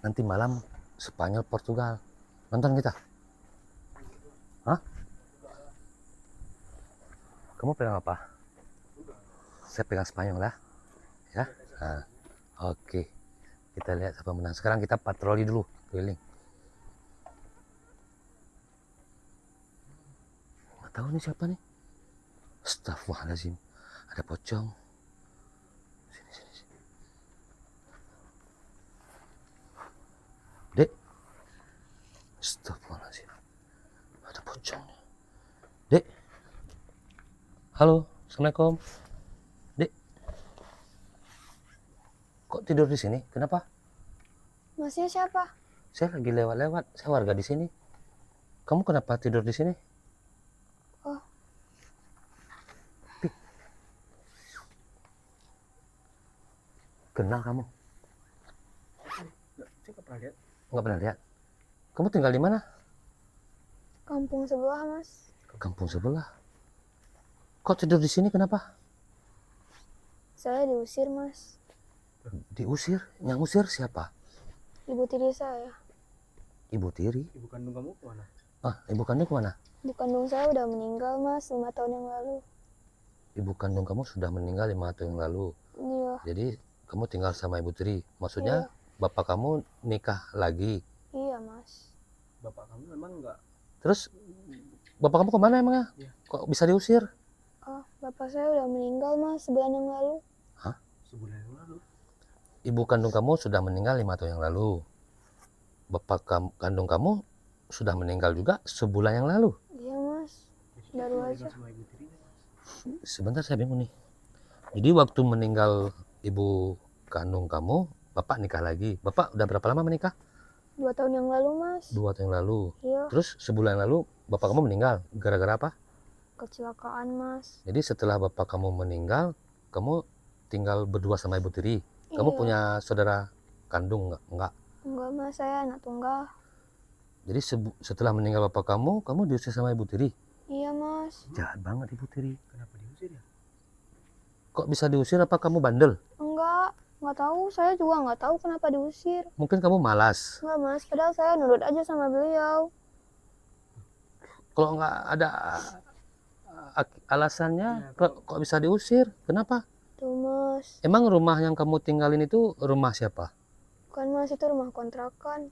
nanti malam Spanyol Portugal. Nonton kita? Hah? Kamu pegang apa? Saya pegang Spanyol ya. Ya. Nah, oke. Kita lihat siapa menang. Sekarang kita patroli dulu keliling. Nggak tahu nih siapa nih. Astagfirullahaladzim. Ada pocong. Sini. Dek. Astagfirullahaladzim. Ada pocongnya. Dek. Halo. Assalamualaikum. Dek. Kok tidur di sini? Kenapa? Masnya siapa? Saya lagi lewat-lewat. Saya warga di sini. Kamu kenapa tidur di sini? Oh. Kenal kamu? Saya nggak pernah lihat. Nggak pernah lihat. Kamu tinggal di mana? Kampung sebelah, Mas. Kampung sebelah. Kok tidur di sini? Kenapa? Saya diusir, Mas. Diusir? Yang usir siapa? Ibu tiri saya. Ibu tiri? Ibu kandung kamu kemana? Ibu kandung kemana? Ibu kandung saya udah meninggal, Mas, 5 tahun yang lalu. Ibu kandung kamu sudah meninggal 5 tahun yang lalu. Iya. Jadi kamu tinggal sama ibu tiri. Maksudnya bapak kamu nikah lagi. Iya, Mas. Bapak kamu memang nggak? Terus bapak kamu kemana emangnya? Iya. Kok bisa diusir? Oh, bapak saya udah meninggal, Mas, sebulan yang lalu. Hah? Sebulan yang lalu. Ibu kandung kamu sudah meninggal 5 tahun yang lalu. Bapak kandung kamu sudah meninggal juga sebulan yang lalu. Iya, Mas. Baru aja. Sama ibu tirinya. Sebentar, saya bingung nih. Jadi waktu meninggal ibu kandung kamu, bapak nikah lagi. Bapak udah berapa lama menikah? 2 tahun yang lalu, Mas. 2 tahun yang lalu. Iya. Terus sebulan lalu bapak kamu meninggal. Gara-gara apa? Kecelakaan, Mas. Jadi setelah bapak kamu meninggal, kamu tinggal berdua sama ibu tiri. Kamu Iya. punya saudara kandung nggak? Enggak. Enggak, Mas, saya anak tunggal. Jadi setelah meninggal bapak kamu diusir sama ibu tiri. Iya, Mas. Jahat banget ibu tiri. Kenapa diusir ya? Kok bisa diusir? Apa kamu bandel? Enggak tahu. Saya juga nggak tahu kenapa diusir. Mungkin kamu malas. Enggak, Mas. Padahal saya nurut aja sama beliau. Kalau nggak ada alasannya, kok bisa diusir? Kenapa? Tuh, Mas. Emang rumah yang kamu tinggalin itu rumah siapa? Bukan, Mas, itu rumah kontrakan.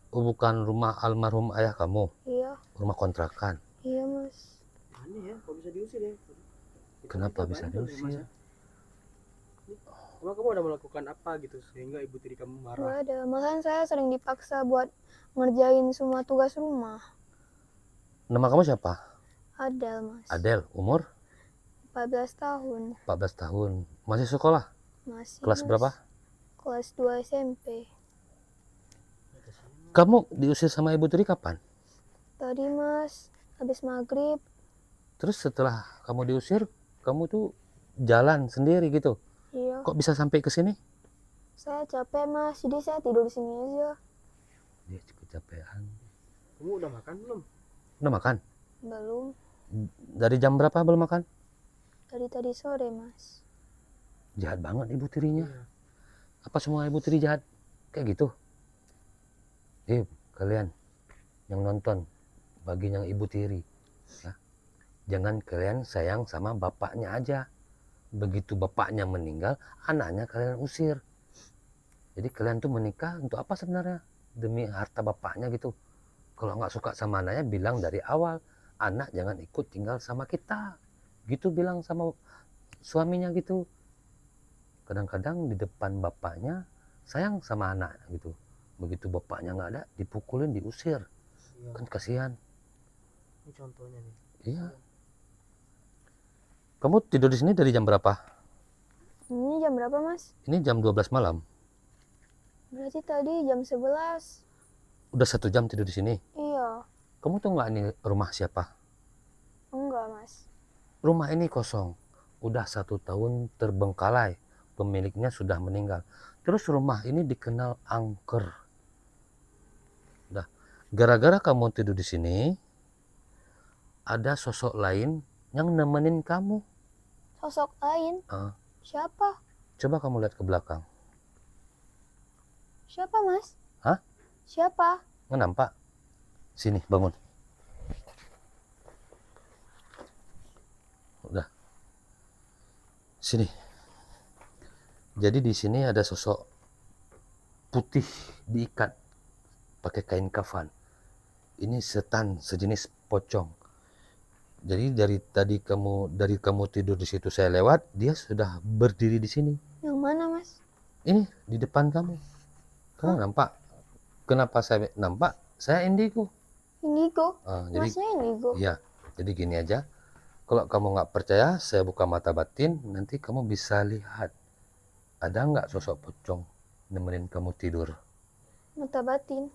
Bukan rumah almarhum ayah kamu, Iya. rumah kontrakan. Iya, Mas. Aneh ya, kok bisa diusir ya? Kenapa bisa diusir? Emang kamu udah melakukan apa gitu sehingga ibu tiri kamu Nggak marah? ada. Malahan saya sering dipaksa buat ngerjain semua tugas rumah. Nama kamu siapa? Adel, Mas. Adel, umur 14 tahun. 14 tahun. Masih sekolah? Masih, Kelas Mas. berapa? Kelas 2 SMP. Kamu diusir sama ibu tiri kapan? Tadi, Mas, habis maghrib. Terus setelah kamu diusir, kamu tuh jalan sendiri gitu? Iya. Kok bisa sampai ke sini? Saya capek, Mas. Jadi saya tidur di sini aja. Dia kecapean. Kamu udah makan belum? Udah makan? Belum. Dari jam berapa belum makan? Dari tadi sore, Mas. Jahat banget ibu tirinya. Iya. Apa semua ibu tiri jahat kayak gitu? Kalian yang nonton, bagi yang ibu tiri, ya, jangan kalian sayang sama bapaknya aja. Begitu bapaknya meninggal, anaknya kalian usir. Jadi kalian tuh menikah untuk apa sebenarnya? Demi harta bapaknya gitu. Kalau nggak suka sama anaknya, bilang dari awal, anak jangan ikut tinggal sama kita. Gitu bilang sama suaminya gitu. Kadang-kadang di depan bapaknya sayang sama anaknya gitu. Begitu bapaknya nggak ada, dipukulin, diusir. Iya. Kan kasihan. Ini contohnya nih. Iya. Kamu tidur di sini dari jam berapa? Ini jam berapa, Mas? Ini jam 12 malam. Berarti tadi jam 11. Udah 1 jam tidur di sini. Iya. Kamu tahu nggak ini rumah siapa? Enggak, Mas. Rumah ini kosong. Udah 1 tahun terbengkalai. Pemiliknya sudah meninggal. Terus rumah ini dikenal angker. Udah. Gara-gara kamu tidur di sini, ada sosok lain yang nemenin kamu. Sosok lain? Siapa? Coba kamu lihat ke belakang. Siapa, Mas? Hah? Siapa? Nggak nampak? Sini, bangun. Udah. Sini. Jadi di sini ada sosok putih diikat pakai kain kafan. Ini setan sejenis pocong. Jadi dari kamu tidur di situ saya lewat, dia sudah berdiri di sini. Yang mana, Mas? Ini di depan kamu. Kamu nampak? Kenapa saya nampak? Saya indigo. Indigo. Jadi Masnya indigo. iya. Jadi gini aja. Kalau kamu nggak percaya, saya buka mata batin, nanti kamu bisa lihat. Ada nggak sosok pocong nemenin kamu tidur? Mata batin.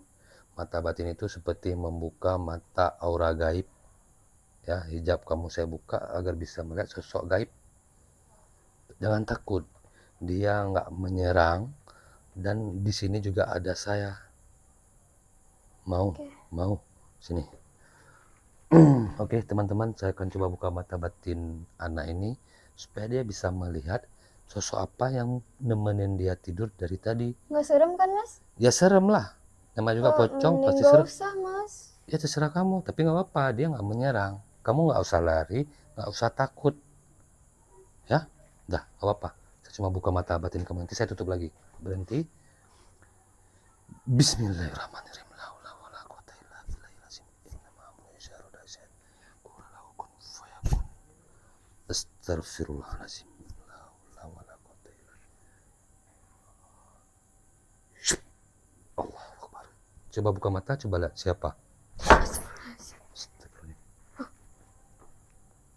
Mata batin itu seperti membuka mata aura gaib. Ya, hijab kamu saya buka agar bisa melihat sosok gaib. Jangan takut, dia nggak menyerang, dan di sini juga ada saya. Mau, Oke. mau, sini. Oke, teman-teman, saya akan coba buka mata batin anak ini supaya dia bisa melihat sosok apa yang nemenin dia tidur dari tadi. Nggak serem kan, Mas? Ya serem lah, namanya juga pocong Mending pasti nggak serem. usah, Mas. Ya terserah kamu, tapi nggak apa-apa, dia nggak menyerang. Kamu nggak usah lari, nggak usah takut. Ya, udah, nggak apa-apa. Saya cuma buka mata batin kamu, nanti saya tutup lagi. Berhenti. Bismillahirrahmanirrahim. La haula wala quwata illa billahil azim. Innama amruhu idza arada syai'an qala lahu kun fayakun. Astaghfirullahalazim. La haula wala quwata illa billah. Allahu Akbar. Coba buka mata, coba lihat siapa.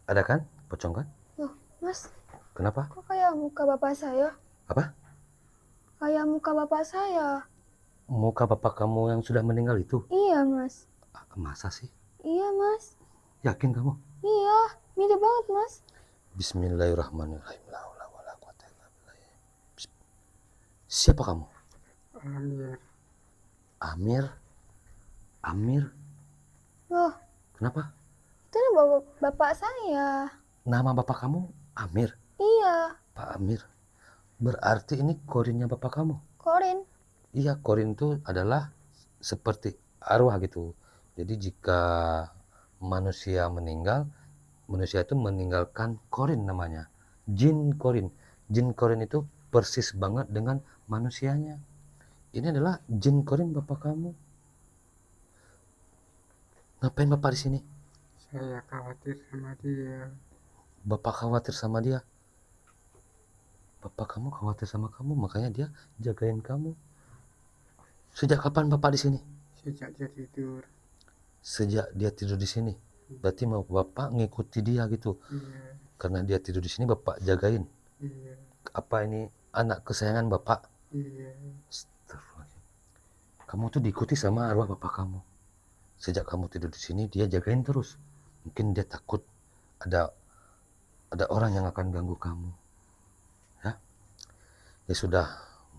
Ada kan? Pocong kan? Loh, Mas, Kenapa? kok kayak muka bapak saya? Apa? Kayak muka bapak saya. Muka bapak kamu yang sudah meninggal itu? Iya, Mas. Masa sih? Iya, Mas. Yakin kamu? Iya, mirip banget, Mas. Bismillahirrahmanirrahim. La haula wala quwata illa billah. Siapa kamu? Amir. Amir? Amir? Loh, Kenapa? itu kan bapak saya. Nama bapak kamu Amir? Iya, Pak Amir. Berarti ini korinnya bapak kamu? Korin. Iya, korin itu adalah seperti arwah gitu. Jadi jika manusia meninggal, manusia itu meninggalkan korin namanya. Jin korin. Jin korin itu persis banget dengan manusianya. Ini adalah jin korin bapak kamu. Ngapain bapak di sini? Saya khawatir sama dia. Bapak khawatir sama dia. Bapak kamu khawatir sama kamu, makanya dia jagain kamu. Sejak kapan bapak di sini? Sejak dia tidur. Sejak dia tidur di sini. Berarti mau bapak ngikuti dia gitu. Iya. Karena dia tidur di sini bapak jagain. Iya. Apa ini anak kesayangan bapak? Iya. Astagfirullahaladzim. Kamu tuh diikuti sama arwah bapak kamu. Sejak kamu tidur di sini dia jagain terus. Mungkin dia takut ada orang yang akan ganggu kamu. Ya. Ya sudah,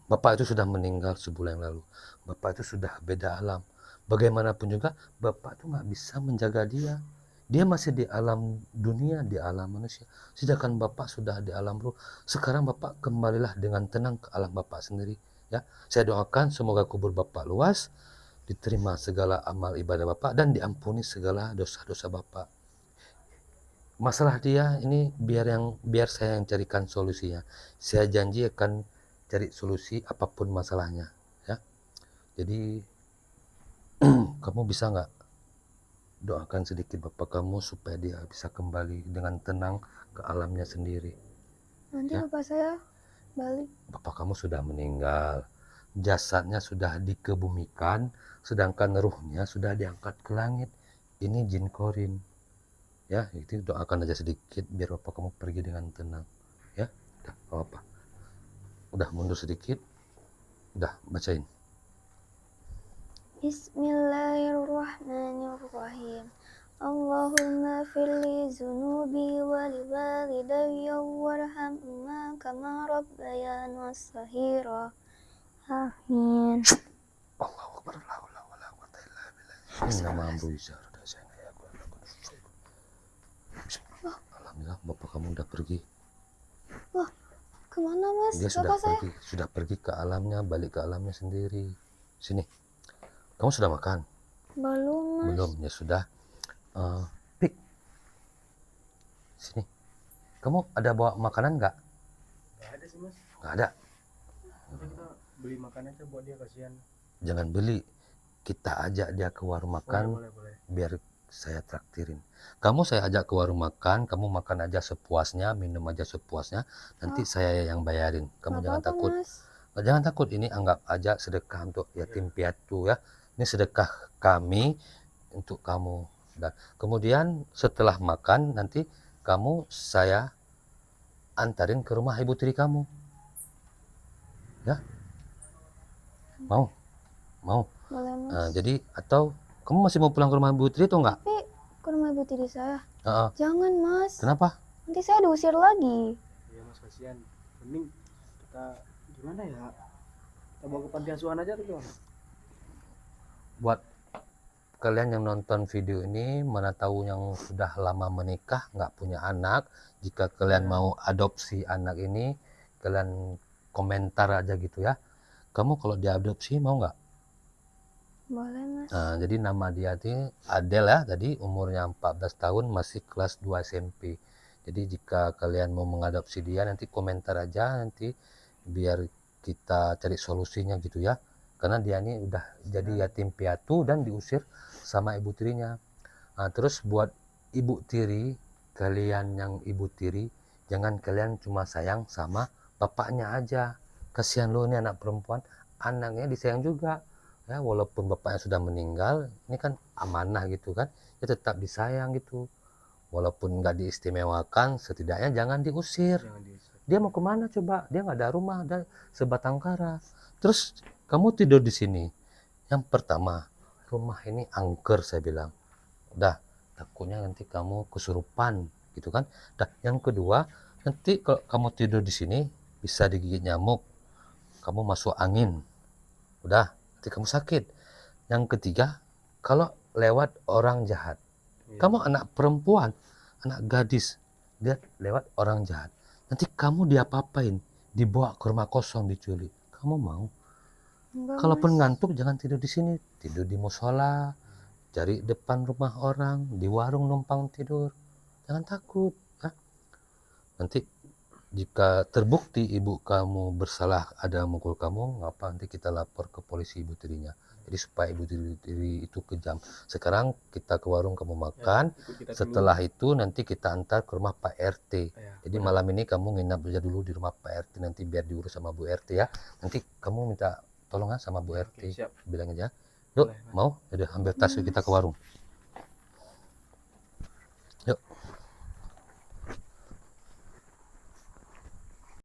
bapak itu sudah meninggal sebulan yang lalu. Bapak itu sudah beda alam. Bagaimanapun juga bapak itu nggak bisa menjaga dia. Dia masih di alam dunia, di alam manusia. Sedangkan bapak sudah di alam ruh. Sekarang bapak kembalilah dengan tenang ke alam bapak sendiri. Ya, saya doakan semoga kubur bapak luas, diterima segala amal ibadah bapak, dan diampuni segala dosa-dosa bapak. Masalah dia ini biar saya yang carikan solusinya. Saya janji akan cari solusi apapun masalahnya. Ya, jadi kamu bisa nggak doakan sedikit bapak kamu supaya dia bisa kembali dengan tenang ke alamnya sendiri. Nanti Ya. bapak saya balik. Bapak kamu sudah meninggal, jasadnya sudah dikebumikan, sedangkan ruhnya sudah diangkat ke langit. Ini jin korin. Ya, itu doakan aja sedikit biar bapak kamu pergi dengan tenang. Ya, udah, gak apa-apa. Udah mundur sedikit, udah bacain. Bismillahirrahmanirrahim. Allahumma firli zunubi wa li walidayya warhamhuma kama rabbayani shaghira. Amin. Allahu Akbar. La haula wala quwata illa billah. Innama amruhu idza arada syai'an an yaqula lahu kun fayakun. Alhamdulillah bapak kamu udah pergi. Wah, kemana, Mas? Dia sudah Bapak saya? pergi ke alamnya, balik ke alamnya sendiri. Sini. Kamu sudah makan? Belum, Mas. Belum, ya sudah. Pik, sini. Kamu ada bawa makanan nggak? Nggak ada sih mas. Nggak ada. Nanti kita beli makan aja buat dia, kasihan. Jangan beli. Kita ajak dia ke warung makan, Boleh. biar saya traktirin. Kamu saya ajak ke warung makan, kamu makan aja sepuasnya, minum aja sepuasnya. Nanti saya yang bayarin. Kamu Nggak jangan apa-apa, takut. Mas. Jangan takut, ini anggap aja sedekah untuk yatim piatu ya. Ini sedekah kami untuk kamu. Dan kemudian setelah makan nanti kamu saya antarin ke rumah ibu tiri kamu. Ya? Mau? Boleh, Mas. Jadi atau kamu masih mau pulang ke rumah ibu tiri atau enggak? Tapi ke rumah ibu tiri saya. Heeh. Jangan, Mas. Kenapa? Nanti saya diusir lagi. Iya mas, kasihan. Mending kita gimana ya? Kita bawa ke panti asuhan aja tuh bang. Buat kalian yang nonton video ini, mana tahu yang sudah lama menikah nggak punya anak, jika kalian mau adopsi anak ini, kalian komentar aja gitu ya. Kamu kalau diadopsi mau nggak? Boleh, Mas. Nah, jadi nama dia itu Adel ya, tadi umurnya 14 tahun, masih kelas 2 SMP. Jadi jika kalian mau mengadopsi dia, nanti komentar aja, nanti biar kita cari solusinya gitu ya. Karena dia ini udah jadi yatim piatu dan diusir sama ibu tirinya. Nah, terus buat ibu tiri, kalian yang ibu tiri, jangan kalian cuma sayang sama bapaknya aja. Kasihan lo, ini anak perempuan, anaknya disayang juga. Ya, walaupun bapaknya sudah meninggal, ini kan amanah gitu kan, ya tetap disayang gitu. Walaupun nggak diistimewakan, setidaknya jangan diusir. Jangan diusir. Dia mau kemana coba? Dia nggak ada rumah, ada sebatang kara. Terus kamu tidur di sini. Yang pertama, rumah ini angker saya bilang. Udah, takutnya nanti kamu kesurupan gitu kan. Dah, yang kedua, nanti kalau kamu tidur di sini bisa digigit nyamuk. Kamu masuk angin. Udah, nanti kamu sakit. Yang ketiga, kalau lewat orang jahat. Iya. Kamu anak perempuan, anak gadis, dia lewat orang jahat. Nanti kamu diapa-apain, dibawa ke rumah kosong, diculik. Kamu mau? Enggak, Kalaupun Mas. ngantuk jangan tidur di sini, tidur di musola, cari depan rumah orang, di warung numpang tidur. Jangan takut, ya. Nanti jika terbukti ibu kamu bersalah ada mukul kamu, ngapa nanti kita lapor ke polisi ibu tirinya. Jadi supaya ibu tiri itu kejam. Sekarang kita ke warung kamu makan, Ikut kita dulu. setelah itu nanti kita antar ke rumah Pak RT. Ya, Jadi malam ini kamu nginap aja dulu di rumah Pak RT, nanti biar diurus sama Bu RT ya. Nanti kamu minta tolong sama Bu RT, Oke, siap. bilang aja. Duk, Boleh, Mas. mau? Udah ambil tas kita ke warung.